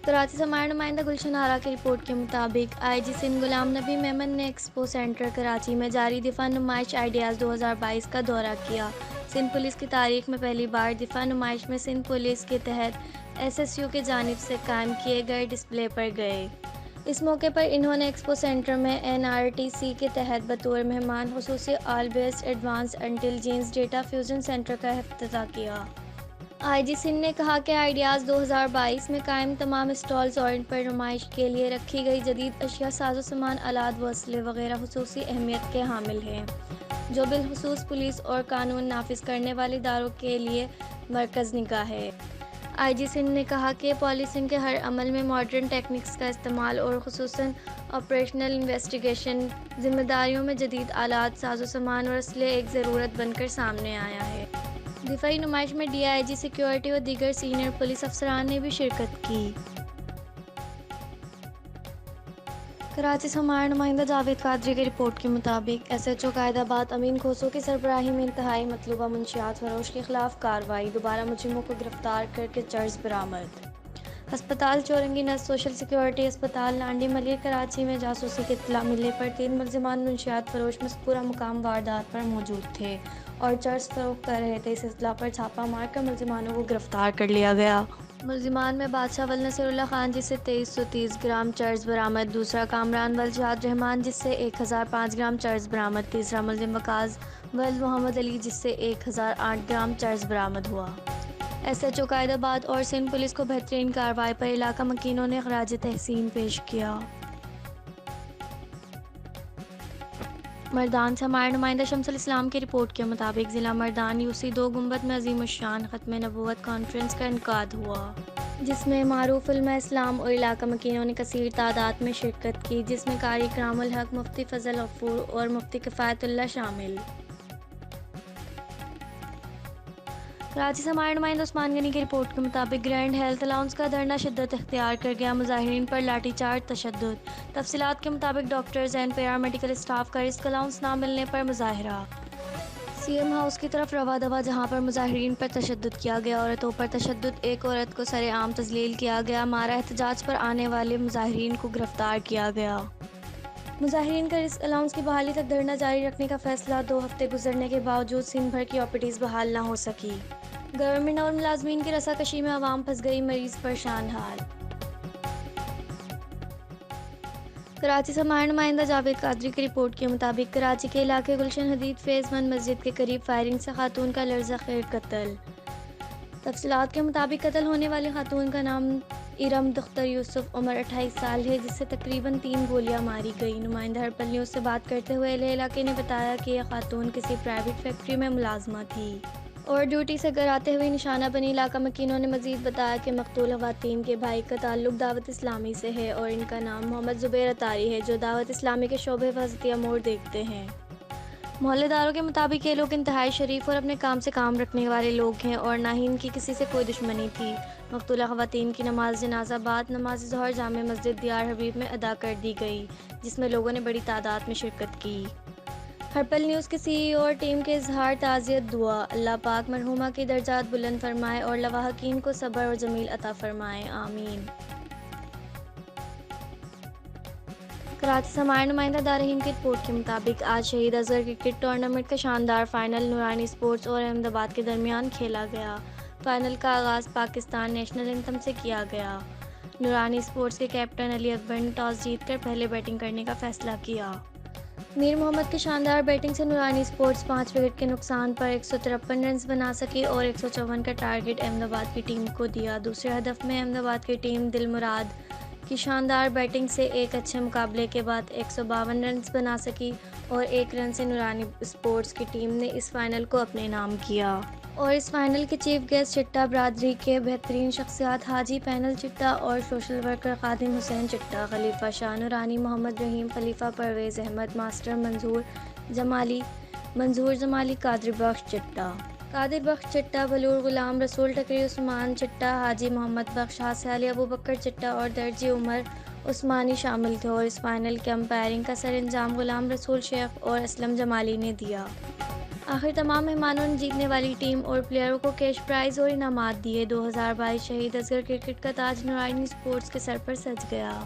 کراچی سے ہمارے نمائندہ گلشن آرا کی رپورٹ کے مطابق آئی جی سندھ غلام نبی میمن نے ایکسپو سینٹر کراچی میں جاری دفاع نمائش آئیڈیاز 2022 کا دورہ کیا۔ سندھ پولیس کی تاریخ میں پہلی بار دفاع نمائش میں سندھ پولیس کے تحت ایس ایس یو کی جانب سے قائم کیے گئے ڈسپلے پر گئے۔ اس موقع پر انہوں نے ایکسپو سینٹر میں این آر ٹی سی کے تحت بطور مہمان خصوصی all based advance intelligence data fusion centre کا افتتاح کیا۔ آئی جی سندھ نے کہا کہ آئیڈیاز 2022 میں قائم تمام اسٹالز اور ان پر نمائش کے لیے رکھی گئی جدید اشیاء، ساز و سامان، آلات و اسلحے وغیرہ خصوصی اہمیت کے حامل ہیں، جو بالخصوص پولیس اور قانون نافذ کرنے والے اداروں کے لیے مرکز نگاہ ہے۔ آئی جی سندھ نے کہا کہ پالیسنگ کے ہر عمل میں ماڈرن ٹیکنکس کا استعمال اور خصوصاً آپریشنل انویسٹیگیشن ذمہ داریوں میں جدید آلات، ساز و سامان اور اسلحے ایک ضرورت بن کر سامنے آیا ہے۔ دفاعی نمائش میں ڈی آئی جی سیکیورٹی و دیگر سینئر پولیس افسران نے بھی شرکت کی۔ کراچی سے ہمارے نمائندہ جاوید قادری کی رپورٹ کے مطابق ایس ایچ او قائد آباد امین کھوسو کی سربراہی میں انتہائی مطلوبہ منشیات فروش کے خلاف کارروائی، دوبارہ مجرموں کو گرفتار کر کے چرس برآمد۔ ہسپتال چورنگی نز سوشل سیکیورٹی اسپتال لانڈی ملیر کراچی میں جاسوسی کی اطلاع ملنے پر 3 ملزمان منشیات فروش مذکورہ مقام واردات پر موجود تھے اور چرس فروخت کر رہے تھے۔ اس اطلاع پر چھاپہ مار کر ملزمانوں کو گرفتار کر لیا گیا۔ ملزمان میں بادشاہ ول نصیر اللہ خان جس سے 2330 گرام چرس برآمد، دوسرا کامران ول جہاد رحمان جس سے 1005 گرام چرس برآمد، تیسرا ملزم وقاص ول محمد علی جس سے 1008 گرام چرس برآمد ہوا۔ ایس ایچ او قائد آباد اور سندھ پولیس کو بہترین کارروائی پر علاقہ مکینوں نے خراج تحسین پیش کیا۔ مردان سے ہمارے نمائندہ شمس الاسلام کی رپورٹ کے مطابق ضلع مردان یوسی 2 گنبد میں عظیم الشان ختم نبوت کانفرنس کا انعقاد ہوا، جس میں معروف علماء اسلام اور علاقہ مکینوں نے کثیر تعداد میں شرکت کی، جس میں قاری اکرام الحق، مفتی فضل غفور اور مفتی کفایت اللہ شامل۔ کراچی سے ہمارے نمائندہ عثمان غنی کی رپورٹ کے مطابق گرینڈ ہیلتھ الاؤنس کا دھرنا شدت اختیار کر گیا، مظاہرین پر لاٹھی چارج، تشدد۔ تفصیلات کے مطابق doctors and para medical staff کا رزق الاؤنس نہ ملنے پر مظاہرہ سی ایم ہاؤس کی طرف رواں دواں، جہاں پر مظاہرین پر تشدد کیا گیا، عورتوں پر تشدد، ایک عورت کو سرِ عام تذلیل کیا گیا، مارا احتجاج پر آنے والے مظاہرین کو گرفتار کیا گیا۔ مظاہرین کا رزق الاؤنس کی بحالی تک دھرنا جاری رکھنے کا فیصلہ، 2 ہفتے گزرنے کے باوجود سندھ بھر کی او پی ڈیز بحال نہ ہو سکی۔ گورنمنٹ اور ملازمین کی رسا کشی میں عوام پھنس گئی، مریض پریشان حال۔ کراچی سے ہمارے نمائندہ جاوید قادری کی رپورٹ کے مطابق کراچی کے علاقے گلشن حدید فیز 1 مسجد کے قریب فائرنگ سے خاتون کا لرزہ خیز قتل۔ تفصیلات کے مطابق قتل ہونے والی خاتون کا نام ارم دختر یوسف، عمر 28 سال ہے، جس سے تقریباً 3 گولیاں ماری گئیں۔ نمائندہ ہرپل نیوز سے بات کرتے ہوئے اہل علاقے نے بتایا کہ یہ خاتون کسی پرائیویٹ فیکٹری میں ملازمہ تھی اور ڈیوٹی سے گھر آتے ہوئے نشانہ بنی۔ علاقہ مکینوں نے مزید بتایا کہ مقتول خواتین کے بھائی کا تعلق دعوت اسلامی سے ہے اور ان کا نام محمد زبیر اطاری ہے، جو دعوت اسلامی کے شعبے حفاظتی امور دیکھتے ہیں۔ محلے داروں کے مطابق یہ لوگ انتہائی شریف اور اپنے کام سے کام رکھنے والے لوگ ہیں اور نہ ہی ان کی کسی سے کوئی دشمنی تھی۔ مقتولہ خواتین کی نماز جنازہ بعد نماز ظہر جامع مسجد دیار حبیب میں ادا کر دی گئی، جس میں لوگوں نے بڑی تعداد میں شرکت کی۔ ہرپل نیوز کے سی ای او اور ٹیم کے اظہار تعزیت دعا، اللہ پاک مرحومہ کی درجات بلند فرمائے اور لواحقین کو صبر اور جمیل عطا فرمائے، آمین۔ کراچی سے ہمارے نمائندہ دارحیم کی رپورٹ کے مطابق آج شہید اصغر کرکٹ ٹورنامنٹ کا شاندار فائنل نورانی اسپورٹس اور احمد آباد کے درمیان کھیلا گیا۔ فائنل کا آغاز پاکستان نیشنل اینتھم سے کیا گیا۔ نورانی اسپورٹس کے کیپٹن علی اکبر نے ٹاس جیت کر پہلے بیٹنگ کرنے کا فیصلہ کیا۔ میر محمد کی شاندار بیٹنگ سے نورانی اسپورٹس 5 وکٹ کے نقصان پر 153 رنز بنا سکی اور 154 کا ٹارگٹ احمد آباد کی ٹیم کو دیا۔ دوسرے ہدف میں احمد آباد کی ٹیم دل مراد کی شاندار بیٹنگ سے ایک اچھے مقابلے کے بعد 152 رنز بنا سکی اور 1 رن سے نورانی اسپورٹس کی ٹیم نے اس فائنل کو اپنے نام کیا۔ اور اس فائنل کے چیف گیسٹ چٹا برادری کے بہترین شخصیات حاجی پینل چٹا اور سوشل ورکر خادم حسین چٹا، خلیفہ شاہ نورانی، محمد رحیم خلیفہ، پرویز احمد ماسٹر، منظور جمالی، قادر بخش چٹا، بلور غلام رسول ٹکری، عثمان چٹا، حاجی محمد بخش، حاصل علی ابو بکر چٹا اور درجی عمر عثمانی شامل تھے اور اس فائنل کے امپائرنگ کا سر انجام غلام رسول شیخ اور اسلم جمالی نے دیا۔ آخر تمام مہمانوں نے جیتنے والی ٹیم اور پلیئروں کو کیش پرائز اور انعامات دیے۔ 2022 شہید اصغر کرکٹ کا تاج نورانی اسپورٹس کے سر پر سج گیا۔